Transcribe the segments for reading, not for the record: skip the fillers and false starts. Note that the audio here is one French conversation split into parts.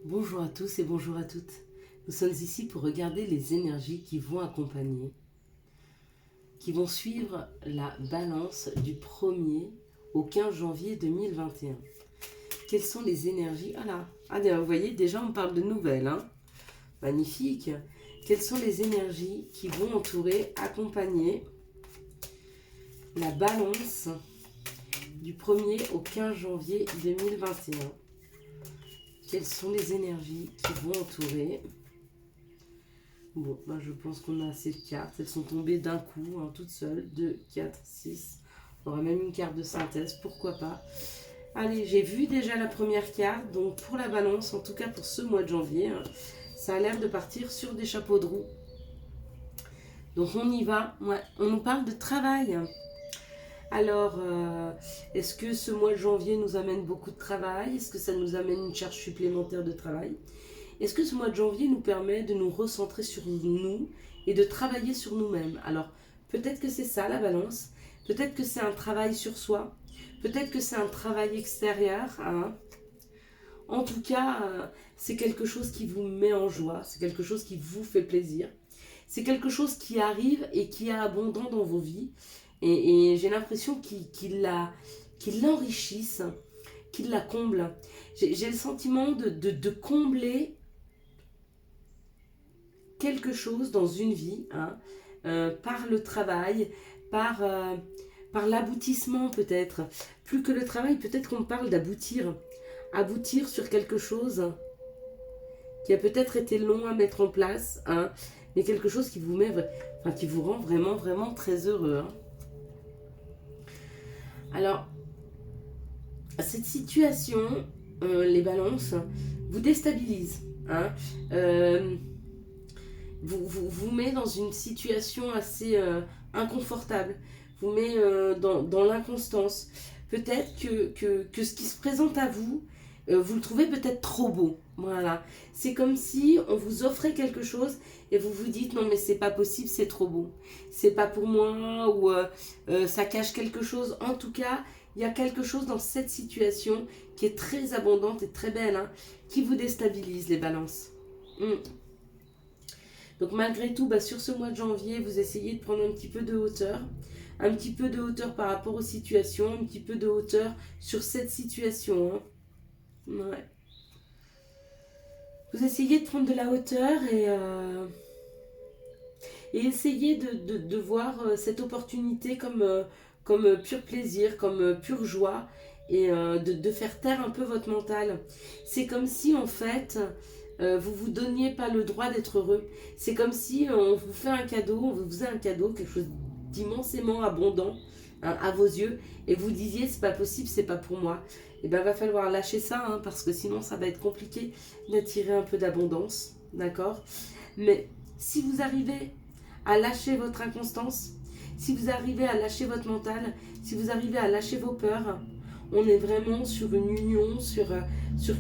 Bonjour à tous et bonjour à toutes. Nous sommes ici pour regarder les énergies qui vont accompagner, qui vont suivre la balance du 1er au 15 janvier 2021. Quelles sont les énergies? Vous voyez, déjà on parle de nouvelles. Magnifique. Quelles sont les énergies qui vont entourer, accompagner la balance du 1er au 15 janvier 2021? Quelles sont les énergies qui vont entourer? Bon, je pense qu'on a assez de cartes. Elles sont tombées d'un coup, toutes seules. 2, 4, 6. On aura même une carte de synthèse, pourquoi pas. Allez, j'ai vu déjà la première carte. Donc pour la balance, en tout cas pour ce mois de janvier, ça a l'air de partir sur des chapeaux de roue. Donc on y va. Ouais, on nous parle de travail. Alors, est-ce que ce mois de janvier nous amène beaucoup de travail? Est-ce que ça nous amène une charge supplémentaire de travail? Est-ce que ce mois de janvier nous permet de nous recentrer sur nous et de travailler sur nous-mêmes? Alors, peut-être que c'est ça la balance. Peut-être que c'est un travail sur soi. Peut-être que c'est un travail extérieur. En tout cas, c'est quelque chose qui vous met en joie. C'est quelque chose qui vous fait plaisir. C'est quelque chose qui arrive et qui est abondant dans vos vies. Et j'ai l'impression qu'il l'enrichisse, qu'il la comble. J'ai le sentiment de combler quelque chose dans une vie, par le travail, par l'aboutissement peut-être. Plus que le travail, peut-être qu'on parle d'aboutir. Aboutir sur quelque chose qui a peut-être été long à mettre en place, mais quelque chose qui vous qui vous rend vraiment, vraiment très heureux. Alors, cette situation, les balances, vous déstabilise. Vous met dans une situation assez inconfortable. Vous met dans l'inconstance. Peut-être que ce qui se présente à vous, vous le trouvez peut-être trop beau. Voilà. C'est comme si on vous offrait quelque chose et vous vous dites non mais c'est pas possible, c'est trop beau. C'est pas pour moi ou ça cache quelque chose. En tout cas, il y a quelque chose dans cette situation qui est très abondante et très belle, qui vous déstabilise les balances. Donc malgré tout, sur ce mois de janvier, vous essayez de prendre un petit peu de hauteur. Un petit peu de hauteur par rapport aux situations, un petit peu de hauteur sur cette situation. Ouais. Vous essayez de prendre de la hauteur et essayez de voir cette opportunité comme pur plaisir, comme pure joie et de faire taire un peu votre mental. C'est comme si en fait vous vous donniez pas le droit d'être heureux. C'est comme si on vous fait un cadeau, on vous faisait un cadeau, quelque chose d'immensément abondant à vos yeux et vous disiez c'est pas possible, c'est pas pour moi. Et bien va falloir lâcher ça parce que sinon ça va être compliqué d'attirer un peu d'abondance, d'accord? Mais si vous arrivez à lâcher votre inconstance, si vous arrivez à lâcher votre mental, si vous arrivez à lâcher vos peurs, on est vraiment sur une union, sur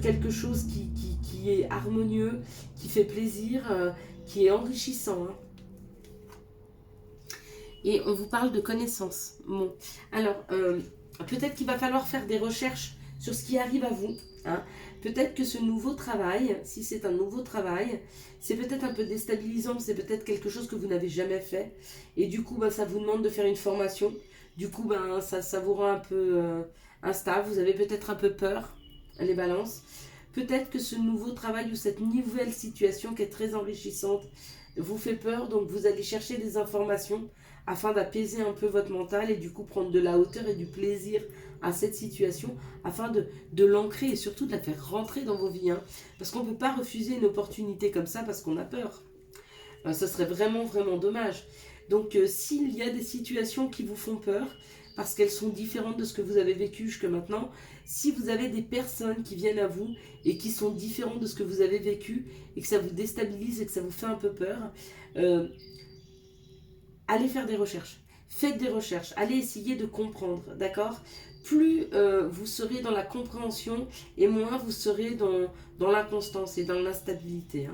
quelque chose qui est harmonieux, qui fait plaisir, qui est enrichissant. Et on vous parle de connaissances. Bon, alors, peut-être qu'il va falloir faire des recherches sur ce qui arrive à vous. Peut-être que ce nouveau travail, si c'est un nouveau travail, c'est peut-être un peu déstabilisant, c'est peut-être quelque chose que vous n'avez jamais fait. Et du coup, ça vous demande de faire une formation. Du coup, ça vous rend un peu instable. Vous avez peut-être un peu peur, les balances. Peut-être que ce nouveau travail ou cette nouvelle situation qui est très enrichissante vous fait peur. Donc, vous allez chercher des informations afin d'apaiser un peu votre mental et du coup prendre de la hauteur et du plaisir à cette situation afin de l'ancrer et surtout de la faire rentrer dans vos vies. Parce qu'on ne peut pas refuser une opportunité comme ça parce qu'on a peur. Ça serait vraiment, vraiment dommage. Donc s'il y a des situations qui vous font peur, parce qu'elles sont différentes de ce que vous avez vécu jusque maintenant, si vous avez des personnes qui viennent à vous et qui sont différentes de ce que vous avez vécu et que ça vous déstabilise et que ça vous fait un peu peur, allez faire des recherches. Faites des recherches. Allez essayer de comprendre, d'accord? Plus vous serez dans la compréhension et moins vous serez dans l'inconstance et dans l'instabilité.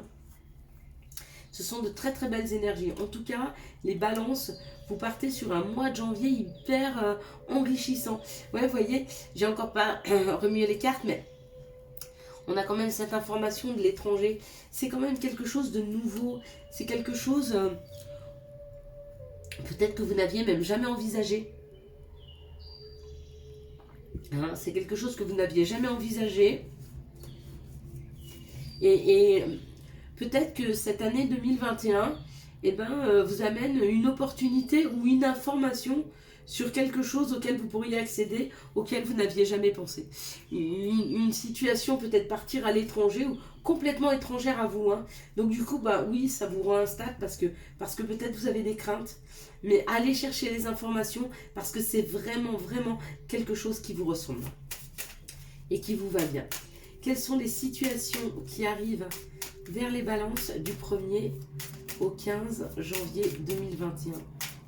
Ce sont de très très belles énergies. En tout cas, les balances, vous partez sur un mois de janvier hyper enrichissant. Ouais, vous voyez, j'ai encore pas remué les cartes, mais On a quand même cette information de l'étranger. C'est quand même quelque chose de nouveau. C'est quelque chose peut-être que vous n'aviez même jamais envisagé. Hein, c'est quelque chose que vous n'aviez jamais envisagé. Et peut-être que cette année 2021 vous amène une opportunité ou une information sur quelque chose auquel vous pourriez accéder, auquel vous n'aviez jamais pensé. Une situation, peut-être partir à l'étranger ou complètement étrangère à vous. Hein. Donc du coup, oui, ça vous rend instable parce que peut-être vous avez des craintes. Mais allez chercher les informations parce que c'est vraiment, vraiment quelque chose qui vous ressemble et qui vous va bien. Quelles sont les situations qui arrivent vers les balances du 1er au 15 janvier 2021 ?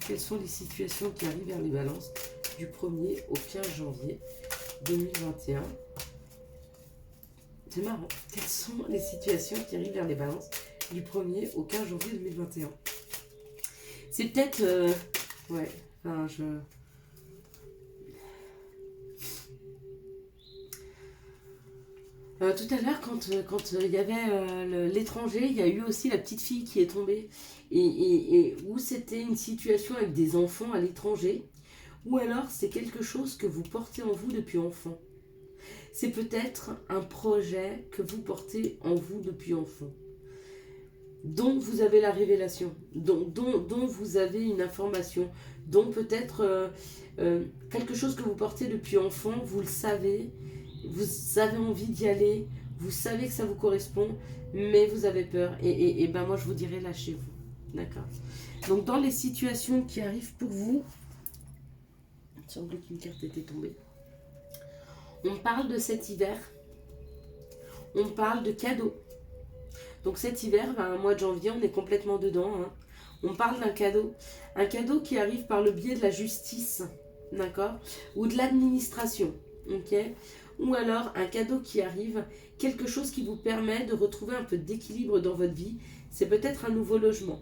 Quelles sont les situations qui arrivent vers les balances du 1er au 15 janvier 2021 ? C'est marrant. Quelles sont les situations qui arrivent vers les balances du 1er au 15 janvier 2021 ? C'est peut-être... ouais, enfin, tout à l'heure, quand il y avait l'étranger, il y a eu aussi la petite fille qui est tombée. Et où c'était une situation avec des enfants à l'étranger, ou alors c'est quelque chose que vous portez en vous depuis enfant. C'est peut-être un projet que vous portez en vous depuis enfant, dont vous avez la révélation, dont vous avez une information, dont peut-être quelque chose que vous portez depuis enfant, vous le savez, vous avez envie d'y aller, vous savez que ça vous correspond, mais vous avez peur. Et moi je vous dirais lâchez-vous. D'accord. Donc dans les situations qui arrivent pour vous, il me semble qu'une carte était tombée. On parle de cet hiver. On parle de cadeaux. Donc cet hiver, un mois de janvier, on est complètement dedans. Hein. On parle d'un cadeau. Un cadeau qui arrive par le biais de la justice. D'accord ? Ou de l'administration. Ok ? Ou alors un cadeau qui arrive, quelque chose qui vous permet de retrouver un peu d'équilibre dans votre vie. C'est peut-être un nouveau logement.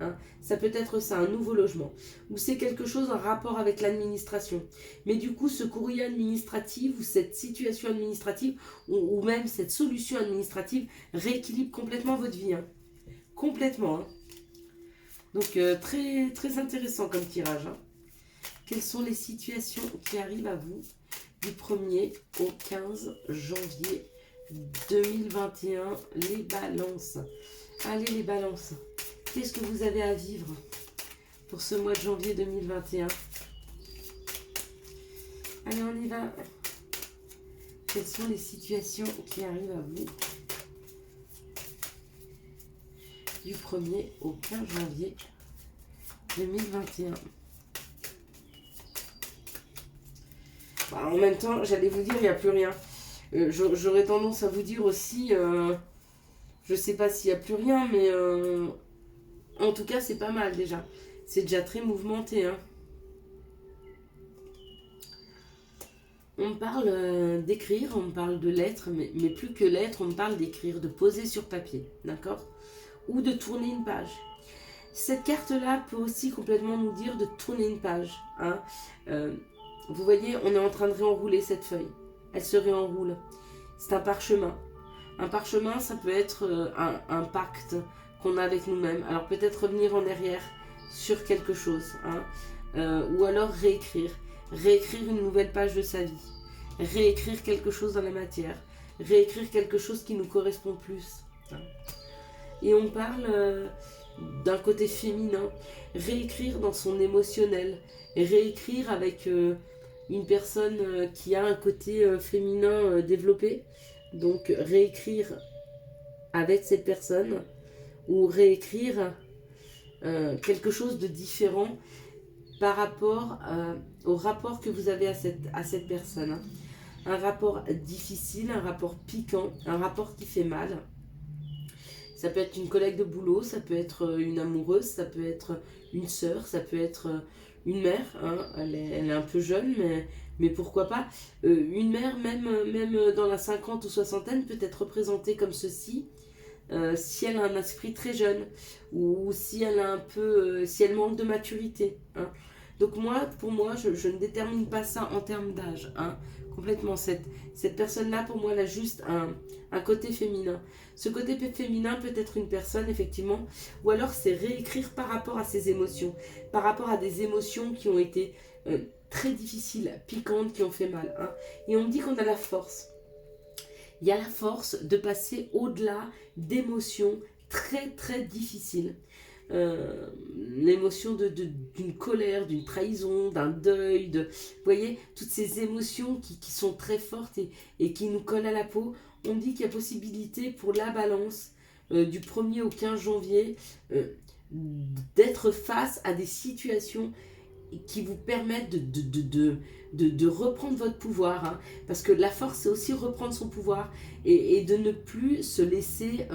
Hein, ça peut être ça, un nouveau logement. Ou c'est quelque chose en rapport avec l'administration. Mais du coup, ce courrier administratif ou cette situation administrative ou même cette solution administrative rééquilibre complètement votre vie. Hein. Complètement. Hein. Donc, très, très intéressant comme tirage. Hein. Quelles sont les situations qui arrivent à vous du 1er au 15 janvier 2021 ? Les balances. Allez, les balances. Qu'est-ce que vous avez à vivre pour ce mois de janvier 2021 ? Allez, on y va. Quelles sont les situations qui arrivent à vous du 1er au 15 janvier 2021 ? En même temps, j'allais vous dire, il n'y a plus rien. J'aurais tendance à vous dire aussi, je ne sais pas s'il n'y a plus rien, mais... en tout cas, c'est pas mal déjà. C'est déjà très mouvementé. Hein. On parle d'écrire, on parle de lettres, mais plus que lettres, on parle d'écrire, de poser sur papier. D'accord ? Ou de tourner une page. Cette carte-là peut aussi complètement nous dire de tourner une page. Hein. Vous voyez, on est en train de réenrouler cette feuille. Elle se réenroule. C'est un parchemin. Un parchemin, ça peut être un pacte qu'on a avec nous-mêmes. Alors peut-être revenir en arrière sur quelque chose. Hein, ou alors réécrire. Réécrire une nouvelle page de sa vie. Réécrire quelque chose dans la matière. Réécrire quelque chose qui nous correspond plus. Hein. Et on parle d'un côté féminin. Réécrire dans son émotionnel. Réécrire avec une personne qui a un côté féminin développé. Donc réécrire avec cette personne. Ou réécrire quelque chose de différent par rapport au rapport que vous avez à cette personne. Hein. Un rapport difficile, un rapport piquant, un rapport qui fait mal. Ça peut être une collègue de boulot, ça peut être une amoureuse, ça peut être une sœur, ça peut être une mère. Hein. Elle est un peu jeune, mais pourquoi pas. Une mère, même dans la 50 ou soixantaine, peut être représentée comme ceci. Si elle a un esprit très jeune ou si elle a si elle manque de maturité. Hein. Donc pour moi, je ne détermine pas ça en termes d'âge, hein, complètement. Cette personne-là, pour moi, elle a juste un côté féminin. Ce côté féminin peut être une personne, effectivement, ou alors c'est réécrire par rapport à ses émotions, par rapport à des émotions qui ont été très difficiles, piquantes, qui ont fait mal. Hein. Et on me dit qu'on a la force. Il y a la force de passer au-delà d'émotions très très difficiles. L'émotion d'une colère, d'une trahison, d'un deuil, vous voyez, toutes ces émotions qui sont très fortes et qui nous collent à la peau. On dit qu'il y a possibilité pour la balance du 1er au 15 janvier d'être face à des situations qui vous permettent de reprendre votre pouvoir, hein, parce que la force c'est aussi reprendre son pouvoir et de ne plus se laisser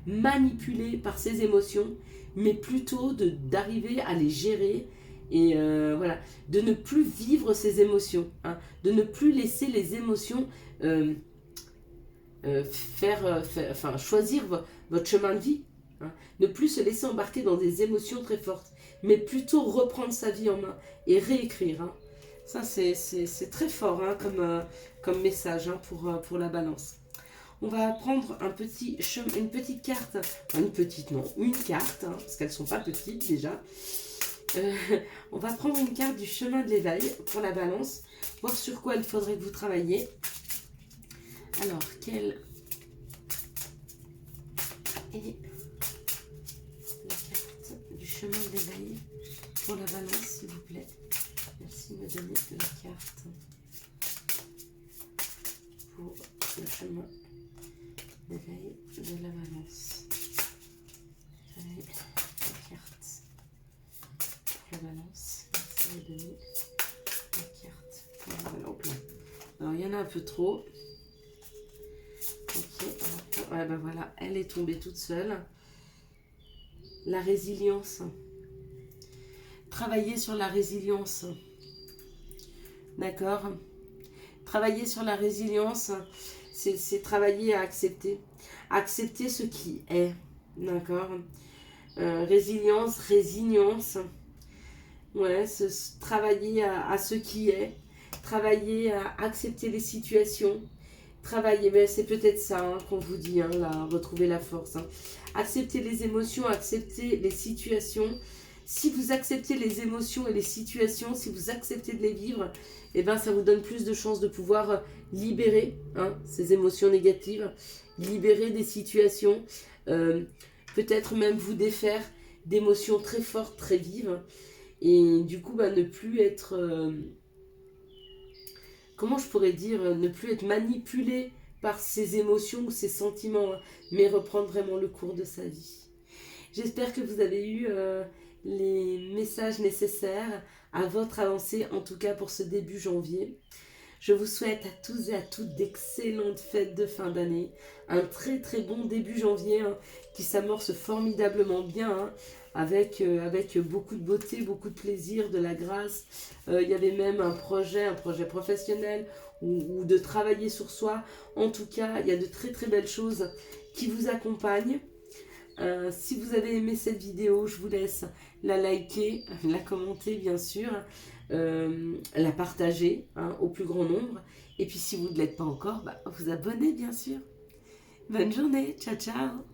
manipuler par ses émotions, mais plutôt d'arriver à les gérer et voilà, de ne plus vivre ses émotions, hein, de ne plus laisser les émotions choisir votre chemin de vie, hein, ne plus se laisser embarquer dans des émotions très fortes, mais plutôt reprendre sa vie en main et réécrire. Hein. Ça, c'est très fort, hein, comme message, hein, pour la balance. On va prendre une petite carte, une carte, hein, parce qu'elles ne sont pas petites déjà. On va prendre une carte du chemin de l'éveil pour la balance, voir sur quoi il faudrait que vous travailliez. Alors, quelle est la carte du chemin de l'éveil pour la balance, s'il vous plaît? Merci de me donner la carte pour le chemin d'éveil de la balance. Allez, la carte pour la balance. Merci de me donner la carte pour la balance. Alors, il y en a un peu trop. Ok, ouais, ben voilà, elle est tombée toute seule. La résilience. Travailler sur la résilience. D'accord? Travailler sur la résilience, c'est travailler à accepter. Accepter ce qui est. D'accord? Résilience, résignance. Ouais, travailler à ce qui est. Travailler à accepter les situations. Travailler, mais c'est peut-être ça, hein, qu'on vous dit, hein, là, retrouver la force. Hein. Accepter les émotions, accepter les situations. Si vous acceptez les émotions et les situations, si vous acceptez de les vivre, eh ben, ça vous donne plus de chances de pouvoir libérer, hein, ces émotions négatives, libérer des situations, peut-être même vous défaire d'émotions très fortes, très vives, et du coup, ne plus être... comment je pourrais dire, ne plus être manipulé par ses émotions ou ses sentiments, hein, mais reprendre vraiment le cours de sa vie. J'espère que vous avez eu les messages nécessaires à votre avancée, en tout cas pour ce début janvier. Je vous souhaite à tous et à toutes d'excellentes fêtes de fin d'année. Un très très bon début janvier, hein, qui s'amorce formidablement bien, hein, avec beaucoup de beauté, beaucoup de plaisir, de la grâce. Il y avait même un projet professionnel ou de travailler sur soi. En tout cas, il y a de très très belles choses qui vous accompagnent. Si vous avez aimé cette vidéo, je vous laisse la liker, la commenter bien sûr, la partager, hein, au plus grand nombre. Et puis si vous ne l'êtes pas encore, vous abonner bien sûr. Bonne journée, ciao ciao.